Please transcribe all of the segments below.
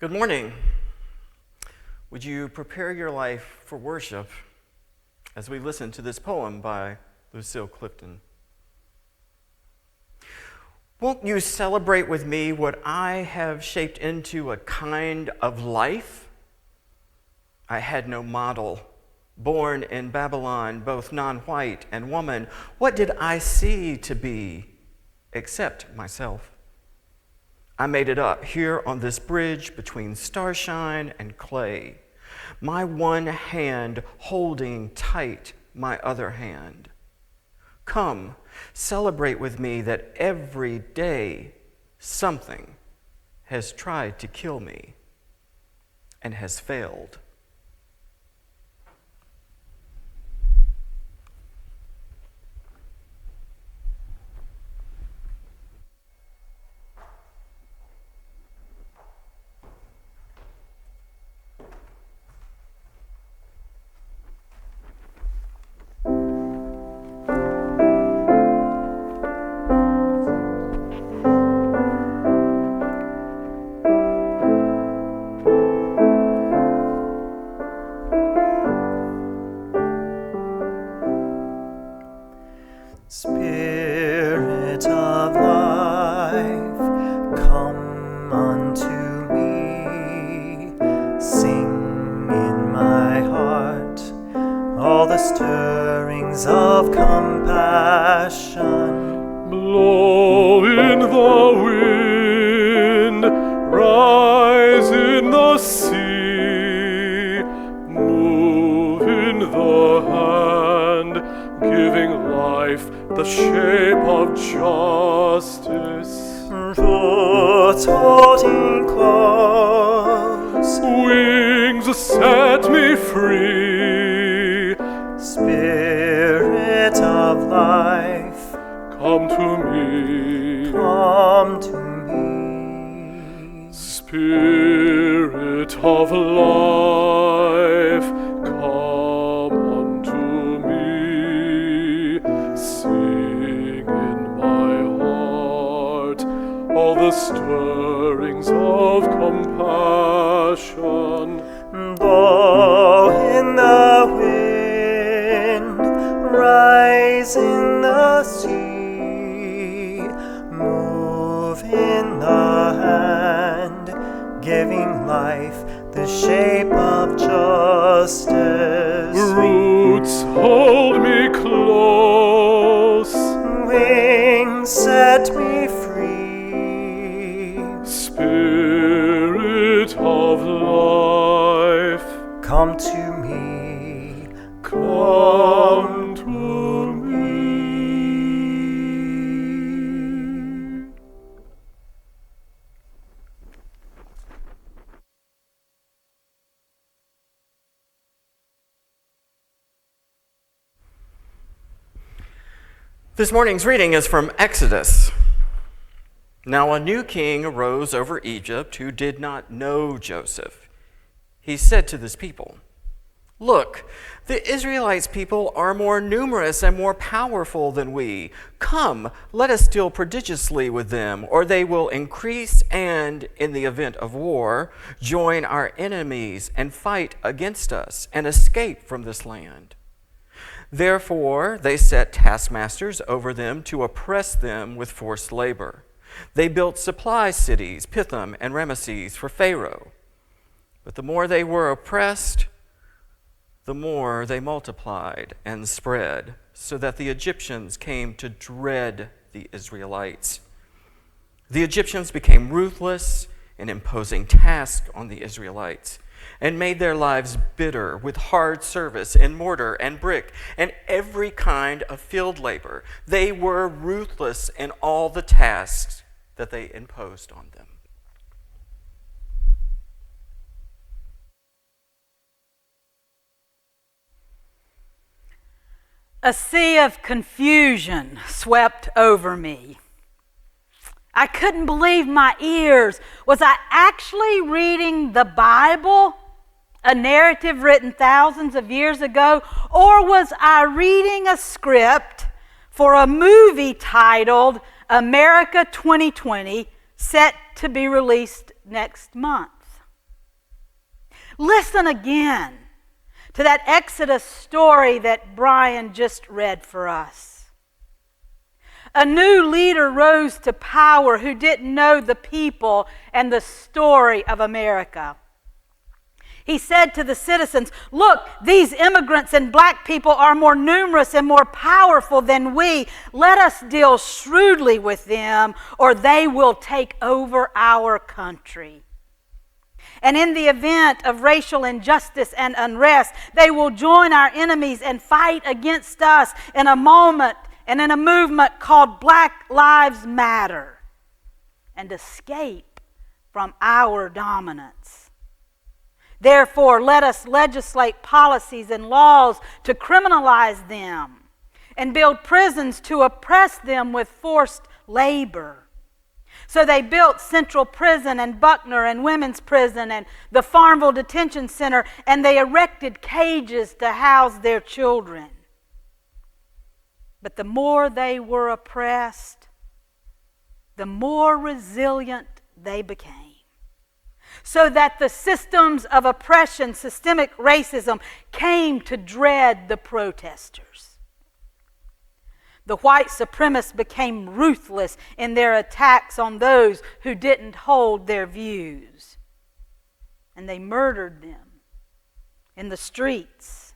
Good morning. Would you prepare your life for worship as we listen to this poem by Lucille Clifton? Won't you celebrate with me what I have shaped into a kind of life? I had no model, born in Babylon, both non-white and woman. What did I see to be except myself? I made it up here on this bridge between starshine and clay, my one hand holding tight my other hand. Come, celebrate with me that every day something has tried to kill me and has failed. Spirit of life, come unto me, sing in my heart all the stirrings of compassion. Blow in the wind, rise in the sea, move in the hand, giving life the shape of justice. Roots holding close, Wings set me free. Spirit of life, Come to me. come to me. Spirit of life, come unto me. Sing in my heart all the stirrings of compassion. Blow in the wind, rise in the sea, move in the hand, giving life the shape of justice. Roots hold me close. Wings set me free. Spirit of life, Come to me, come to me. This morning's reading is from Exodus. Now a new king arose over Egypt who did not know Joseph. He said to this people, "Look, the Israelites people are more numerous and more powerful than we. Come, let us deal prodigiously with them, or they will increase and, in the event of war, join our enemies and fight against us and escape from this land." Therefore, they set taskmasters over them to oppress them with forced labor. They built supply cities, Pithom and Ramesses, for Pharaoh. But the more they were oppressed, the more they multiplied and spread, so that the Egyptians came to dread the Israelites. The Egyptians became ruthless in imposing tasks on the Israelites and made their lives bitter with hard service in mortar and brick and every kind of field labor. They were ruthless in all the tasks that they imposed on them. A sea of confusion swept over me. I couldn't believe my ears. Was I actually reading the Bible, a narrative written thousands of years ago, or was I reading a script for a movie titled America 2020, set to be released next month? Listen again to that Exodus story that Brian just read for us. A new leader rose to power who didn't know the people and the story of America. He said to the citizens, "Look, these immigrants and black people are more numerous and more powerful than we. Let us deal shrewdly with them, or they will take over our country. And in the event of racial injustice and unrest, they will join our enemies and fight against us in a moment and in a movement called Black Lives Matter, and escape from our dominance. Therefore, let us legislate policies and laws to criminalize them and build prisons to oppress them with forced labor." So they built Central Prison and Buckner and Women's Prison and the Farmville Detention Center, and they erected cages to house their children. But the more they were oppressed, the more resilient they became. So that the systems of oppression, systemic racism, came to dread the protesters. The white supremacists became ruthless in their attacks on those who didn't hold their views. And they murdered them in the streets.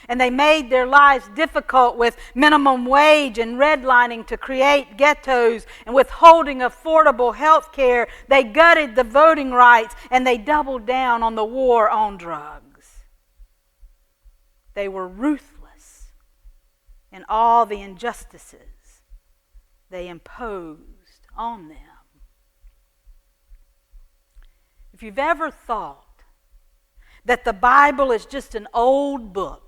And they made their lives difficult with minimum wage and redlining to create ghettos and withholding affordable health care. They gutted the voting rights, and they doubled down on the war on drugs. They were ruthless in all the injustices they imposed on them. If you've ever thought that the Bible is just an old book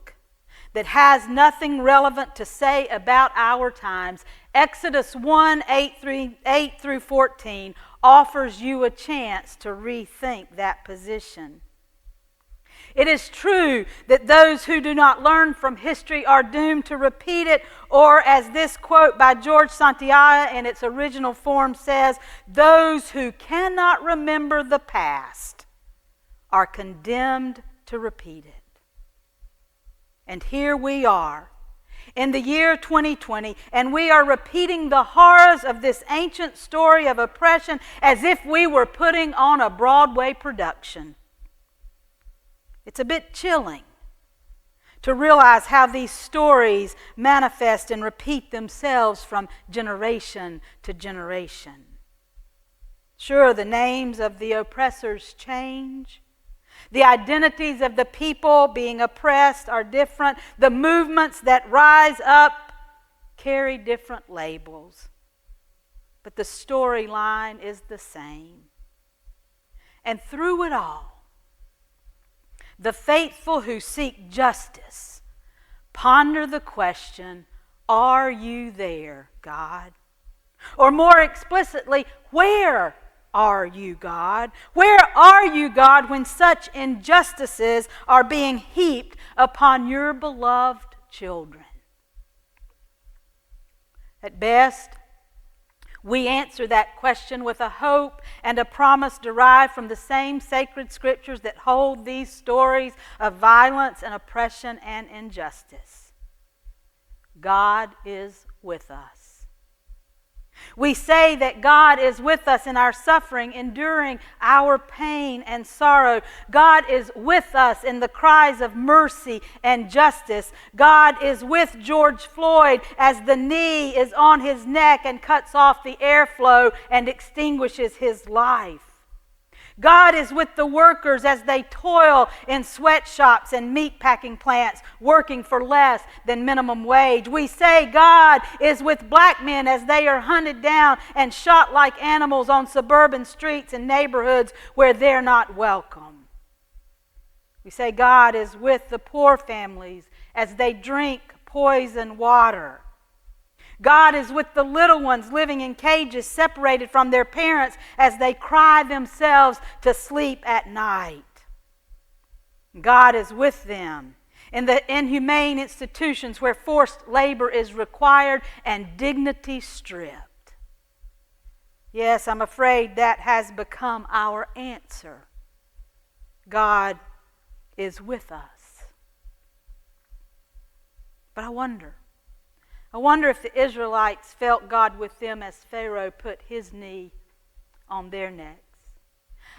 that has nothing relevant to say about our times, Exodus 1, 8 through 14 offers you a chance to rethink that position. It is true that those who do not learn from history are doomed to repeat it, or as this quote by George Santiago in its original form says, "Those who cannot remember the past are condemned to repeat it." And here we are in the year 2020, and we are repeating the horrors of this ancient story of oppression as if we were putting on a Broadway production. It's a bit chilling to realize how these stories manifest and repeat themselves from generation to generation. Sure, the names of the oppressors change. The identities of the people being oppressed are different. The movements that rise up carry different labels. But the storyline is the same. And through it all, the faithful who seek justice ponder the question, "Are you there, God?" Or more explicitly, "Where are you, God? Where are you, God, when such injustices are being heaped upon your beloved children?" At best, we answer that question with a hope and a promise derived from the same sacred scriptures that hold these stories of violence and oppression and injustice. God is with us. We say that God is with us in our suffering, enduring our pain and sorrow. God is with us in the cries of mercy and justice. God is with George Floyd as the knee is on his neck and cuts off the airflow and extinguishes his life. God is with the workers as they toil in sweatshops and meatpacking plants, working for less than minimum wage. We say God is with black men as they are hunted down and shot like animals on suburban streets and neighborhoods where they're not welcome. We say God is with the poor families as they drink poison water. God is with the little ones living in cages separated from their parents as they cry themselves to sleep at night. God is with them in the inhumane institutions where forced labor is required and dignity stripped. Yes, I'm afraid that has become our answer. God is with us. But I wonder if the Israelites felt God with them as Pharaoh put his knee on their necks.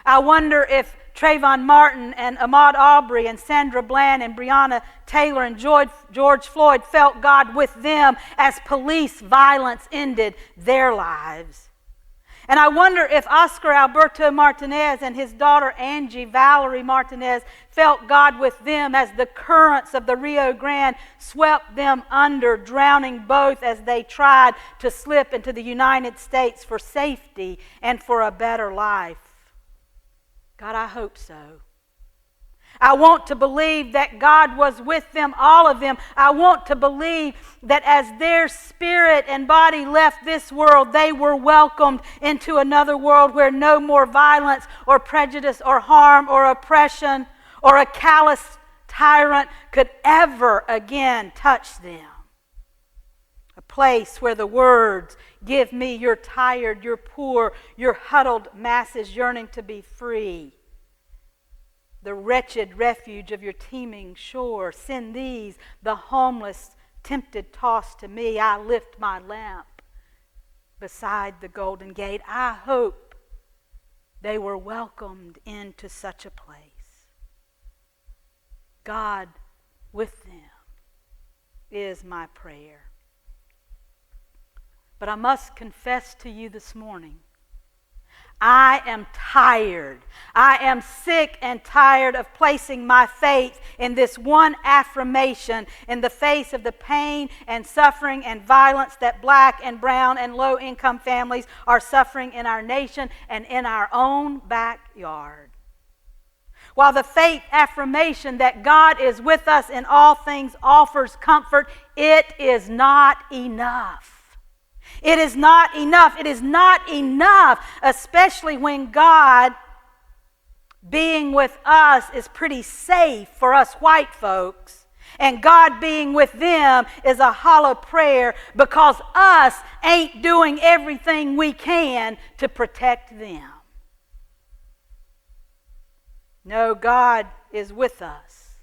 I wonder if Trayvon Martin and Ahmaud Arbery and Sandra Bland and Breonna Taylor and George Floyd felt God with them as police violence ended their lives. And I wonder if Oscar Alberto Martinez and his daughter Angie Valerie Martinez felt God with them as the currents of the Rio Grande swept them under, drowning both as they tried to slip into the United States for safety and for a better life. God, I hope so. I want to believe that God was with them, all of them. I want to believe that as their spirit and body left this world, they were welcomed into another world where no more violence or prejudice or harm or oppression or a callous tyrant could ever again touch them. A place where the words, "Give me your tired, your poor, your huddled masses yearning to be free. The wretched refuge of your teeming shore. Send these, the homeless, tempted tossed to me. I lift my lamp beside the golden gate." I hope they were welcomed into such a place. God with them is my prayer. But I must confess to you this morning, I am tired. I am sick and tired of placing my faith in this one affirmation in the face of the pain and suffering and violence that black and brown and low-income families are suffering in our nation and in our own backyard. While the faith affirmation that God is with us in all things offers comfort, it is not enough. It is not enough. It is not enough, especially when God being with us is pretty safe for us white folks, and God being with them is a hollow prayer because us ain't doing everything we can to protect them. No, God is with us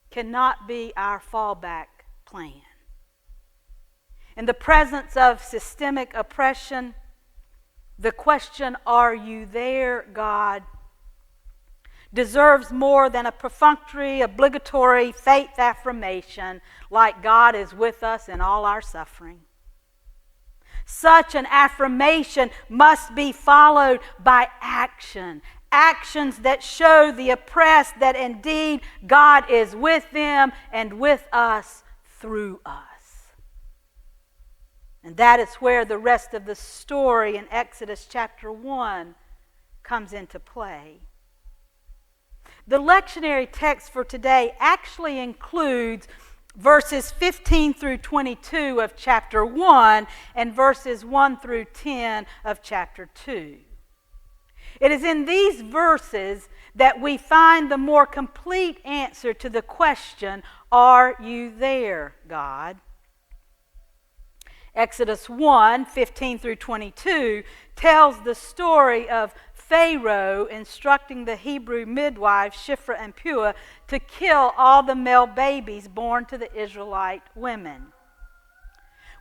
cannot be our fallback plan. In the presence of systemic oppression, the question, "Are you there, God?" deserves more than a perfunctory, obligatory faith affirmation like God is with us in all our suffering. Such an affirmation must be followed by action. Actions that show the oppressed that indeed God is with them and with us through us. And that is where the rest of the story in Exodus chapter 1 comes into play. The lectionary text for today actually includes verses 15 through 22 of chapter 1 and verses 1 through 10 of chapter 2. It is in these verses that we find the more complete answer to the question, "Are you there, God?" Exodus 1, 15 through 22 tells the story of Pharaoh instructing the Hebrew midwives Shiphrah and Puah to kill all the male babies born to the Israelite women.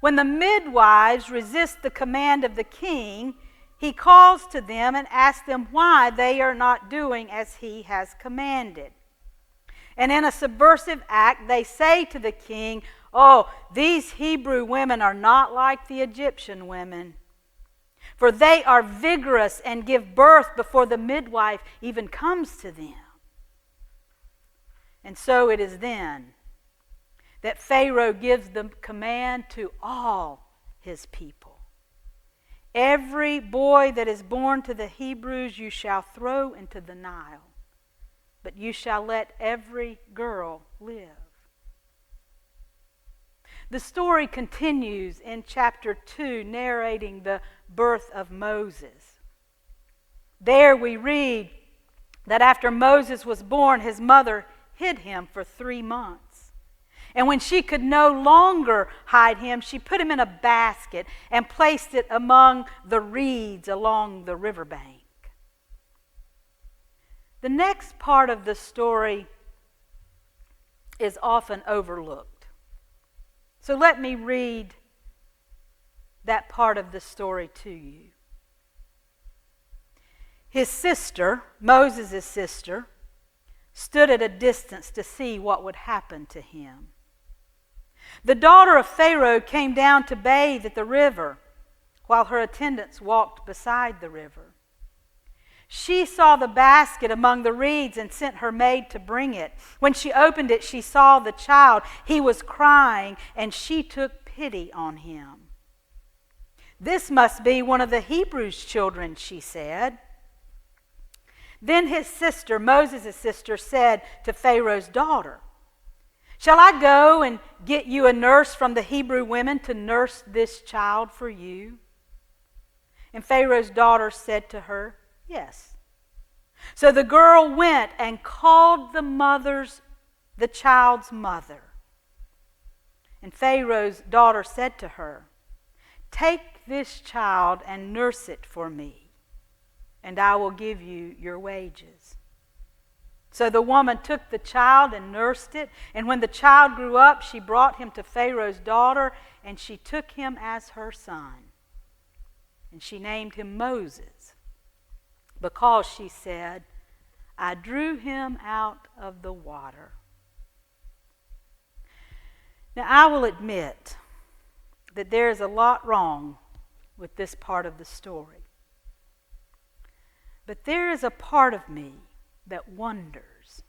When the midwives resist the command of the king, he calls to them and asks them why they are not doing as he has commanded. And in a subversive act, they say to the king, "Oh, these Hebrew women are not like the Egyptian women, for they are vigorous and give birth before the midwife even comes to them." And so it is then that Pharaoh gives the command to all his people. "Every boy that is born to the Hebrews you shall throw into the Nile, but you shall let every girl live." The story continues in chapter 2, narrating the birth of Moses. There we read that after Moses was born, his mother hid him for 3 months. And when she could no longer hide him, she put him in a basket and placed it among the reeds along the riverbank. The next part of the story is often overlooked. So let me read that part of the story to you. His sister, Moses' sister, stood at a distance to see what would happen to him. The daughter of Pharaoh came down to bathe at the river, while her attendants walked beside the river. She saw the basket among the reeds and sent her maid to bring it. When she opened it, she saw the child. He was crying, and she took pity on him. "This must be one of the Hebrews' children," she said. Then his sister, Moses' sister, said to Pharaoh's daughter, "Shall I go and get you a nurse from the Hebrew women to nurse this child for you?" And Pharaoh's daughter said to her, "Yes." So the girl went and called the child's mother. And Pharaoh's daughter said to her, "Take this child and nurse it for me, and I will give you your wages." So the woman took the child and nursed it, and when the child grew up, she brought him to Pharaoh's daughter, and she took him as her son. And she named him Moses, because she said, "I drew him out of the water." Now, I will admit that there is a lot wrong with this part of the story. But there is a part of me that wonders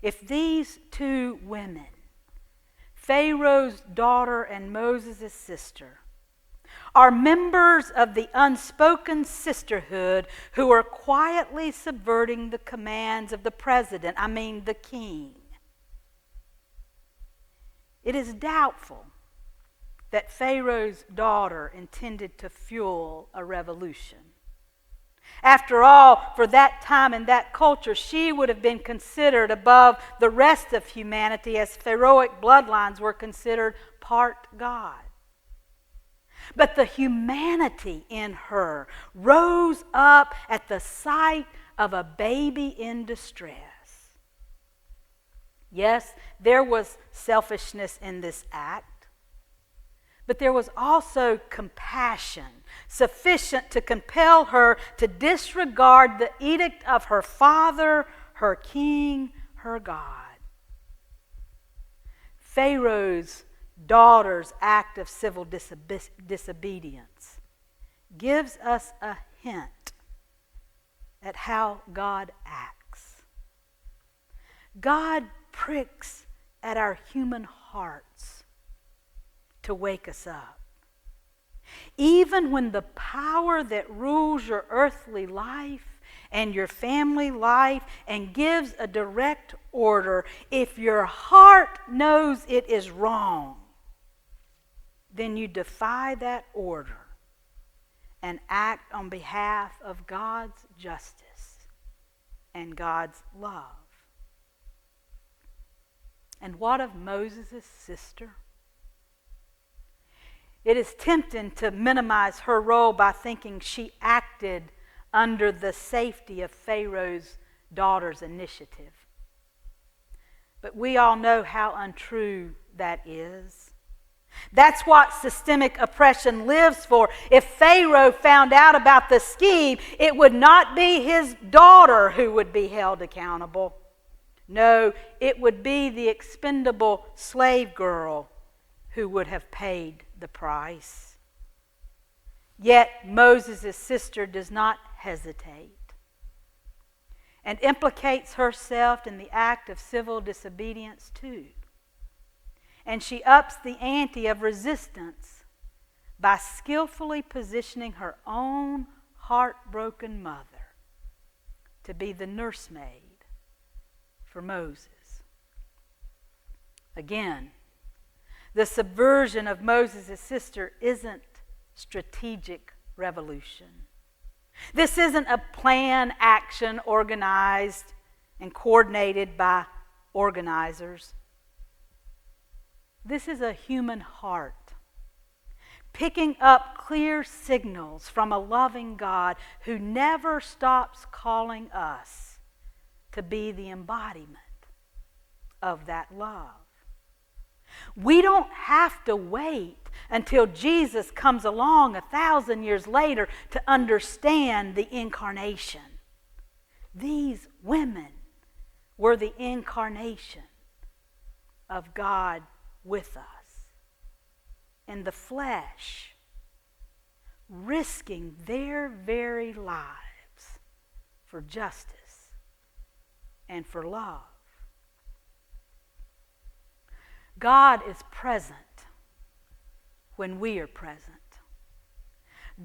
if these two women, Pharaoh's daughter and Moses' sister, are members of the unspoken sisterhood who are quietly subverting the commands of the president, the king. It is doubtful that Pharaoh's daughter intended to fuel a revolution. After all, for that time and that culture, she would have been considered above the rest of humanity, as Pharaohic bloodlines were considered part God. But the humanity in her rose up at the sight of a baby in distress. Yes, there was selfishness in this act, but there was also compassion sufficient to compel her to disregard the edict of her father, her king, her God. Pharaoh's daughter's act of civil disobedience gives us a hint at how God acts. God pricks at our human hearts to wake us up. Even when the power that rules your earthly life and your family life and gives a direct order, if your heart knows it is wrong, then you defy that order and act on behalf of God's justice and God's love. And what of Moses' sister? It is tempting to minimize her role by thinking she acted under the safety of Pharaoh's daughter's initiative. But we all know how untrue that is. That's what systemic oppression lives for. If Pharaoh found out about the scheme, it would not be his daughter who would be held accountable. No, it would be the expendable slave girl who would have paid the price. Yet Moses' sister does not hesitate and implicates herself in the act of civil disobedience too. And she ups the ante of resistance by skillfully positioning her own heartbroken mother to be the nursemaid for Moses. Again, the subversion of Moses' sister isn't strategic revolution. This isn't a planned action organized and coordinated by organizers. This is a human heart picking up clear signals from a loving God who never stops calling us to be the embodiment of that love. We don't have to wait until Jesus comes along 1,000 years later to understand the incarnation. These women were the incarnation of God with us in the flesh, risking their very lives for justice and for love. God is present when we are present.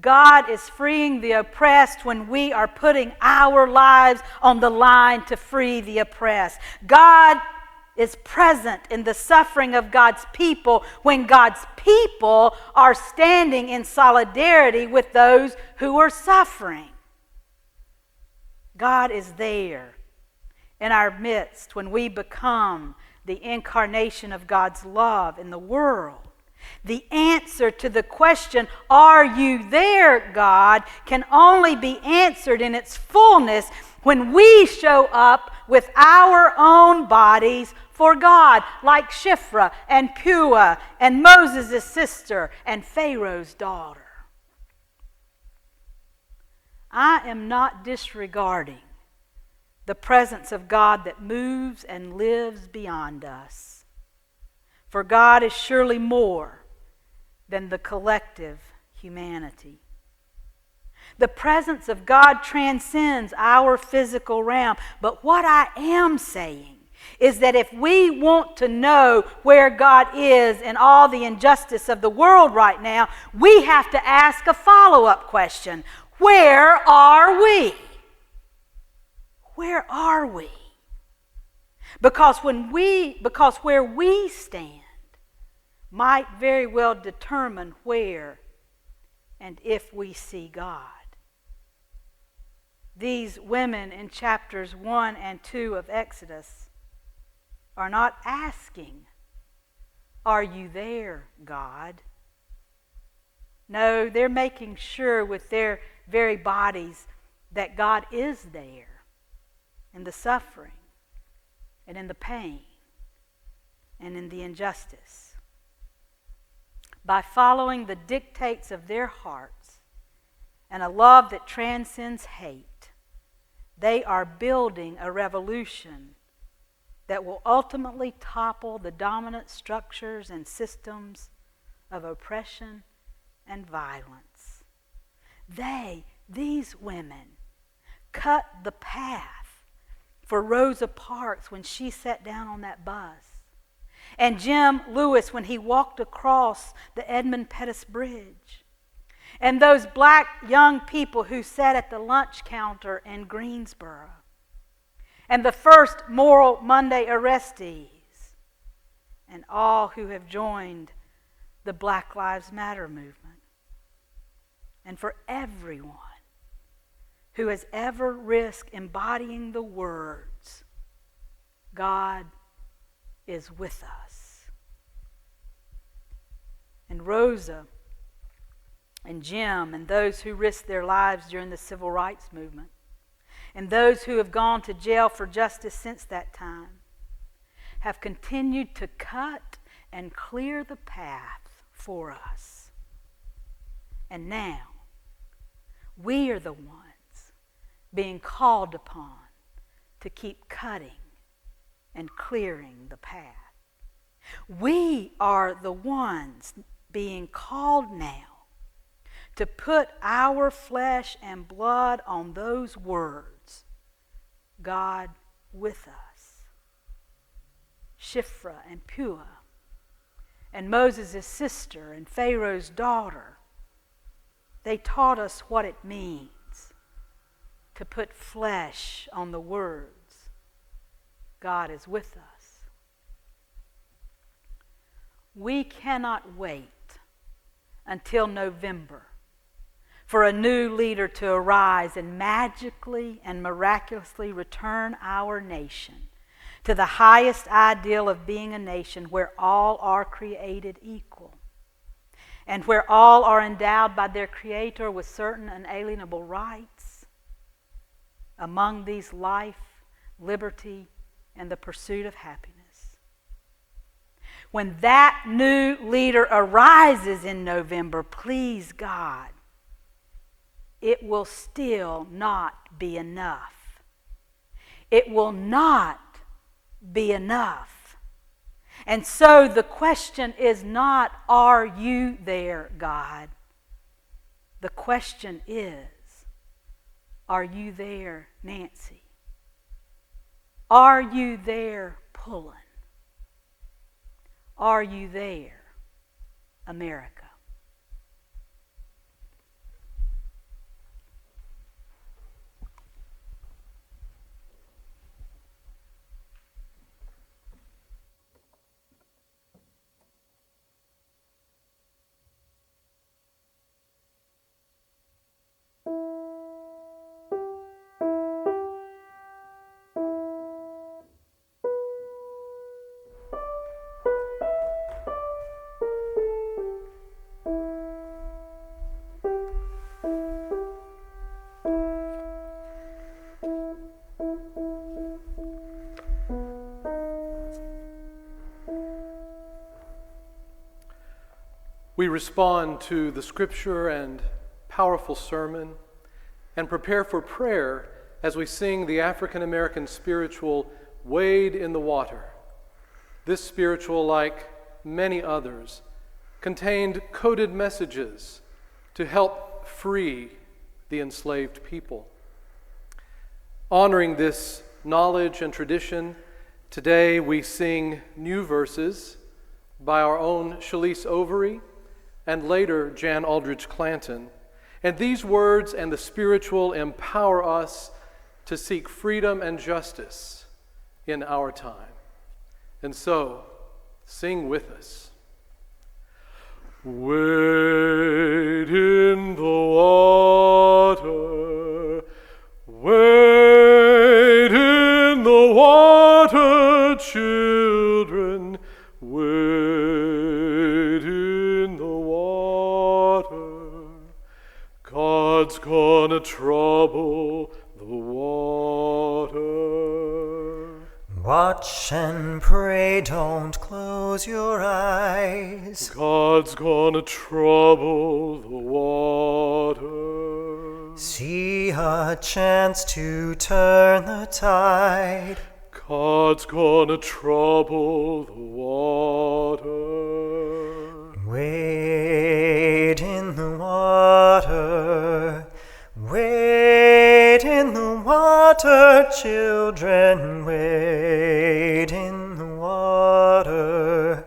God is freeing the oppressed when we are putting our lives on the line to free the oppressed. God is present in the suffering of God's people when God's people are standing in solidarity with those who are suffering. God is there in our midst when we become the incarnation of God's love in the world. The answer to the question, "Are you there, God?" can only be answered in its fullness when we show up with our own bodies for God, like Shiphrah and Puah and Moses' sister and Pharaoh's daughter. I am not disregarding the presence of God that moves and lives beyond us. For God is surely more than the collective humanity. The presence of God transcends our physical realm. But what I am saying is that if we want to know where God is in all the injustice of the world right now, we have to ask a follow-up question. Where are we? Where are we? Because where we stand might very well determine where and if we see God. These women in chapters 1 and 2 of Exodus are not asking, "Are you there, God?" No, they're making sure with their very bodies that God is there in the suffering and in the pain and in the injustice. By following the dictates of their hearts and a love that transcends hate, they are building a revolution that will ultimately topple the dominant structures and systems of oppression and violence. These women, cut the path for Rosa Parks when she sat down on that bus, and Jim Lewis when he walked across the Edmund Pettus Bridge, and those black young people who sat at the lunch counter in Greensboro, and the first Moral Monday arrestees, and all who have joined the Black Lives Matter movement, and for everyone who has ever risked embodying the words, "God is with us." And Rosa and Jim and those who risked their lives during the civil rights movement, and those who have gone to jail for justice since that time, have continued to cut and clear the path for us. And now, we are the ones being called upon to keep cutting and clearing the path. We are the ones being called now to put our flesh and blood on those words, "God with us." Shiphrah and Puah, and Moses' sister and Pharaoh's daughter, they taught us what it means to put flesh on the words, "God is with us." We cannot wait until November for a new leader to arise and magically and miraculously return our nation to the highest ideal of being a nation where all are created equal and where all are endowed by their Creator with certain unalienable rights. Among these life, liberty, and the pursuit of happiness. When that new leader arises in November, please God, it will still not be enough. It will not be enough. And so the question is not, are you there, God? The question is, are you there, Nancy? Are you there, Pullen? Are you there, America? We respond to the scripture and powerful sermon and prepare for prayer as we sing the African American spiritual, Wade in the Water. This spiritual, like many others, contained coded messages to help free the enslaved people. Honoring this knowledge and tradition, today we sing new verses by our own Chalice Overy and later Jann Aldredge-Clanton. And these words and the spiritual empower us to seek freedom and justice in our time. And so, sing with us. Wade in the water, wade in the water, children, wade in the water. God's gonna trouble the water. Watch and pray, don't close your eyes. God's gonna trouble the water. See a chance to turn the tide. God's gonna trouble the water. Wade in the water. Wade in the water, children, wade in the water.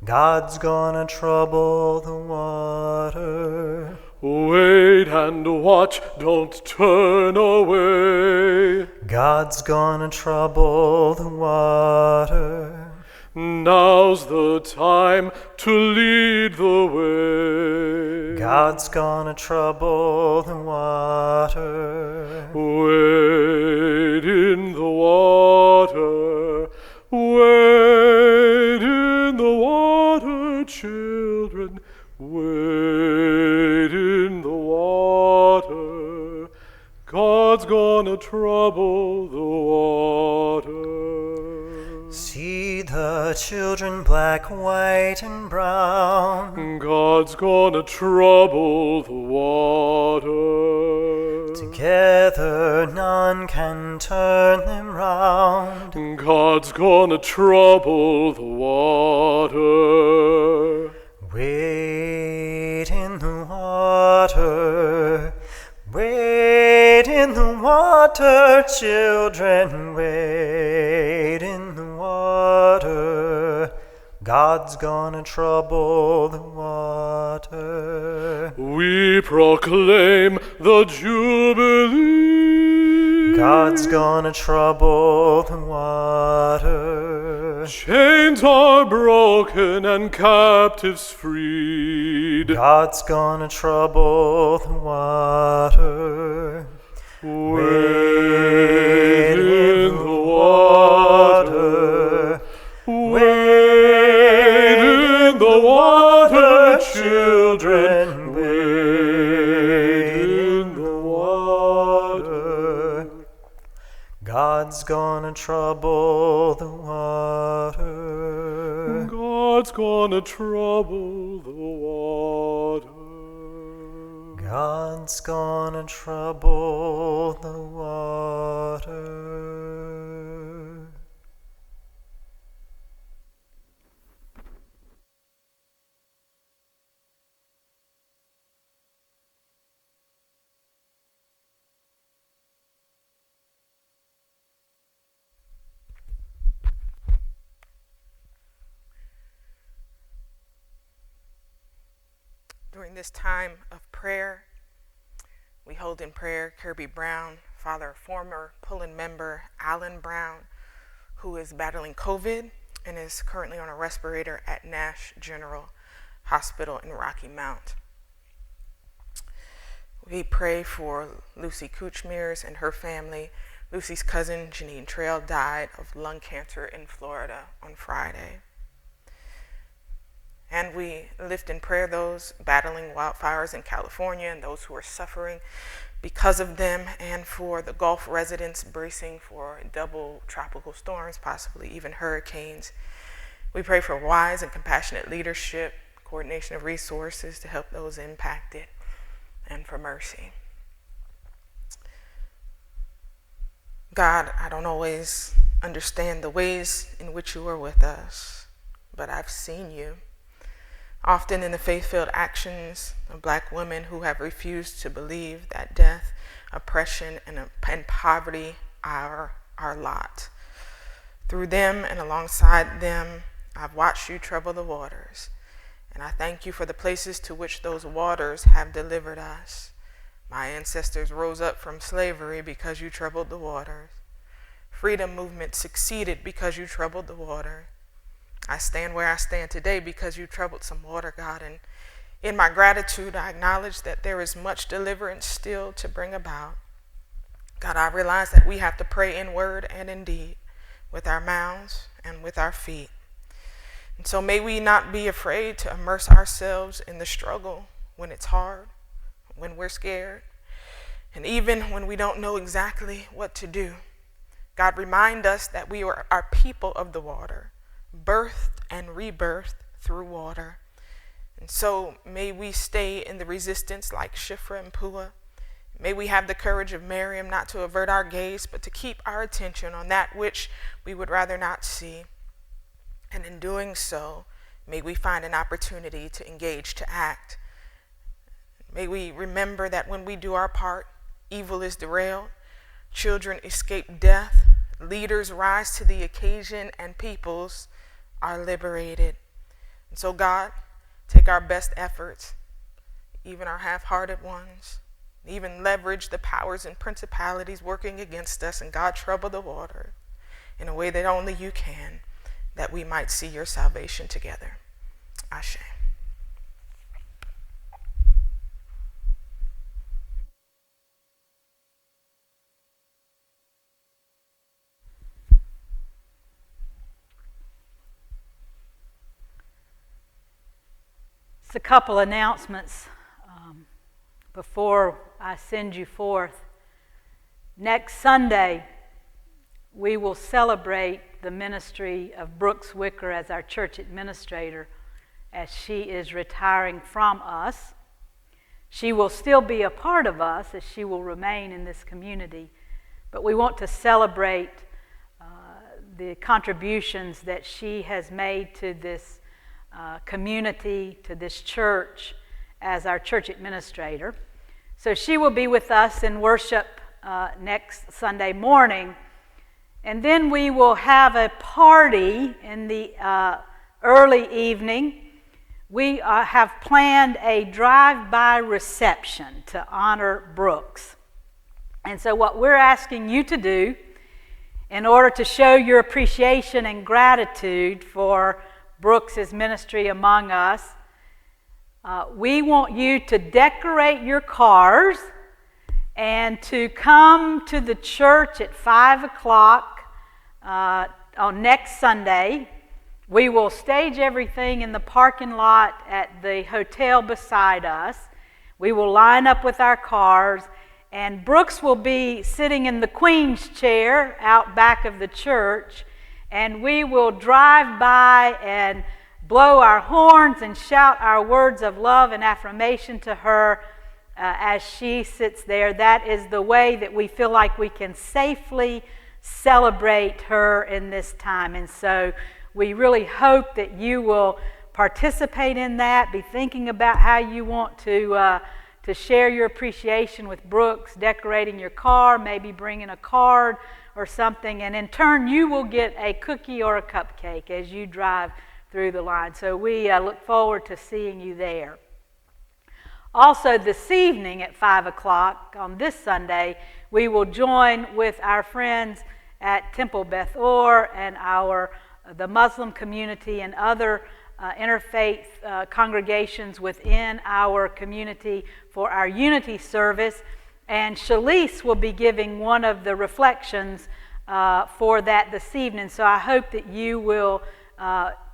God's gonna trouble the water. Wait and watch, don't turn away. God's gonna trouble the water. Now's the time to lead the way. God's gonna trouble the water. Wade in the water, wade in the water, children, wade in the water. God's gonna trouble the water. See the children black, white, and brown. God's gonna trouble the water. Together none can turn them round. God's gonna trouble the water. Wade in the water. Wade in the water, children, wade in the water. God's gonna trouble the water. We proclaim the Jubilee. God's gonna trouble the water. Chains are broken and captives freed. God's gonna trouble the water. Wade in the water. Wade in the water, children. Wade in the water. God's gonna gonna trouble the water. God's gonna trouble the water. God's gonna trouble the water. During this time of prayer, we hold in prayer Kirby Brown, former Pullen member Alan Brown, who is battling COVID and is currently on a respirator at Nash General Hospital in Rocky Mount. We pray for Lucy Kuchmears and her family. Lucy's cousin, Janine Trail, died of lung cancer in Florida on Friday. And we lift in prayer those battling wildfires in California and those who are suffering because of them, and for the Gulf residents bracing for double tropical storms, possibly even hurricanes. We pray for wise and compassionate leadership, coordination of resources to help those impacted, and for mercy. God, I don't always understand the ways in which you are with us, but I've seen you. Often in the faith-filled actions of Black women who have refused to believe that death, oppression, and poverty are our lot. Through them and alongside them, I've watched you trouble the waters, and I thank you for the places to which those waters have delivered us. My ancestors rose up from slavery because you troubled the waters. Freedom movement succeeded because you troubled the water. I stand where I stand today because you troubled some water, God, and in my gratitude, I acknowledge that there is much deliverance still to bring about. God, I realize that we have to pray in word and in deed, with our mouths and with our feet. And so may we not be afraid to immerse ourselves in the struggle when it's hard, when we're scared, and even when we don't know exactly what to do. God, remind us that we are people of the water, birthed and rebirthed through water. And so may we stay in the resistance like Shifra and Puah. May we have the courage of Miriam not to avert our gaze, but to keep our attention on that which we would rather not see. And in doing so, may we find an opportunity to engage, to act. May we remember that when we do our part, evil is derailed, children escape death, leaders rise to the occasion, and peoples are liberated. And so God, take our best efforts, even our half-hearted ones, even leverage the powers and principalities working against us, and God, trouble the water in a way that only you can, that we might see your salvation together. Ashe. A couple announcements before I send you forth. Next Sunday, we will celebrate the ministry of Brooks Wicker as our church administrator, as she is retiring from us. She will still be a part of us, as she will remain in this community, but we want to celebrate the contributions that she has made to this community, to this church, as our church administrator. So she will be with us in worship next Sunday morning, and then we will have a party in the early evening. We have planned a drive-by reception to honor Brooks. And so what we're asking you to do, in order to show your appreciation and gratitude for Brooks' ministry among us, we want you to decorate your cars and to come to the church at 5 o'clock on next Sunday. We will stage everything in the parking lot at the hotel beside us. We will line up with our cars, And Brooks will be sitting in the Queen's chair out back of the church, and we will drive by and blow our horns and shout our words of love and affirmation to her as she sits there. That is the way that we feel like we can safely celebrate her in this time. And so we really hope that you will participate in that, be thinking about how you want to share your appreciation with Brooks, decorating your car, maybe bringing a card or something, and in turn you will get a cookie or a cupcake as you drive through the line. So we look forward to seeing you there. Also this evening at 5 o'clock on this Sunday, we will join with our friends at Temple Beth Or and the Muslim community and other interfaith congregations within our community for our unity service, and Chalice will be giving one of the reflections for that this evening. So I hope that you will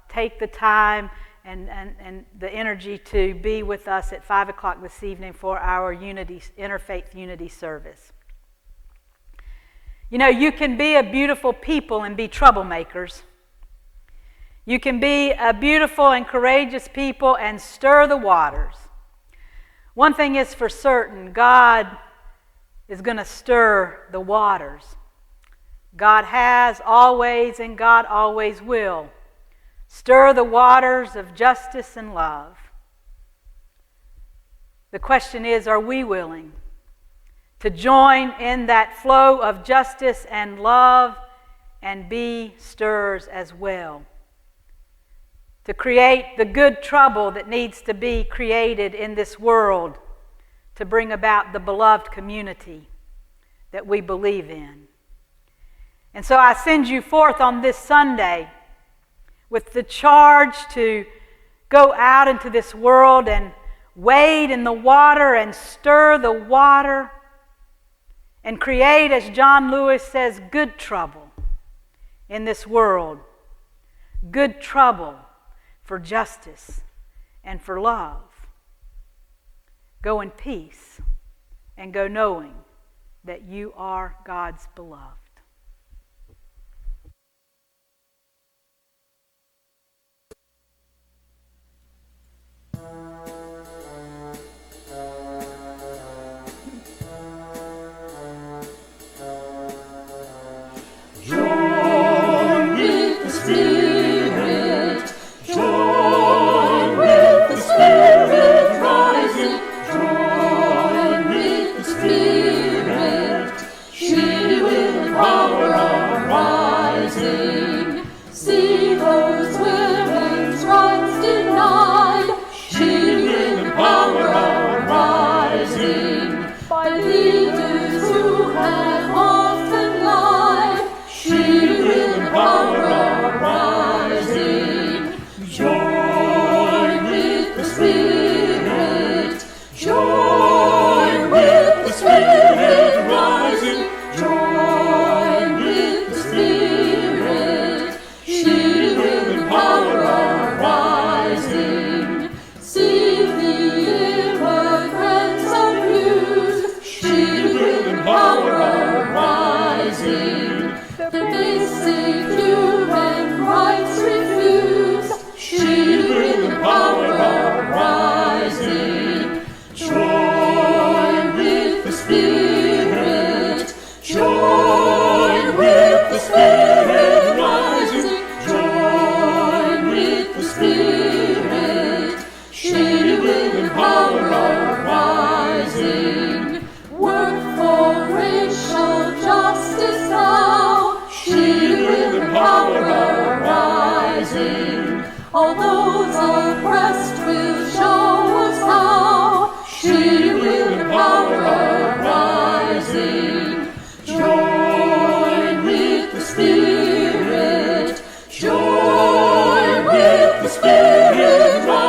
take the time and the energy to be with us at 5 o'clock this evening for our interfaith unity service. You know, you can be a beautiful people and be troublemakers. You can be a beautiful and courageous people and stir the waters. One thing is for certain, God is going to stir the waters. God has always and God always will stir the waters of justice and love. The question is, are we willing to join in that flow of justice and love and be stirrers as well? To create the good trouble that needs to be created in this world to bring about the beloved community that we believe in. And so I send you forth on this Sunday with the charge to go out into this world and wade in the water and stir the water and create, as John Lewis says, good trouble in this world. Good trouble for justice and for love. Go in peace and go knowing that you are God's beloved. Join with the Spirit, join with the Spirit rising, join with the Spirit, she will empower our rising. See those women's rights denied, she will empower our rising. By leaders who have often lied, she will empower our rising. Join with the Spirit, join with the Spirit rising, join with the Spirit, she will empower our rising. See the immigrants abused, she will empower our rising. The basic human rights refused, she will empower our rising. Join with the Spirit, join with the Spirit rising, join with the Spirit, she will empower our rising. Work for racial justice now, she will empower our rising. All those oppressed will show us how, she will empower our rising. Join with the Spirit, join with the Spirit rising.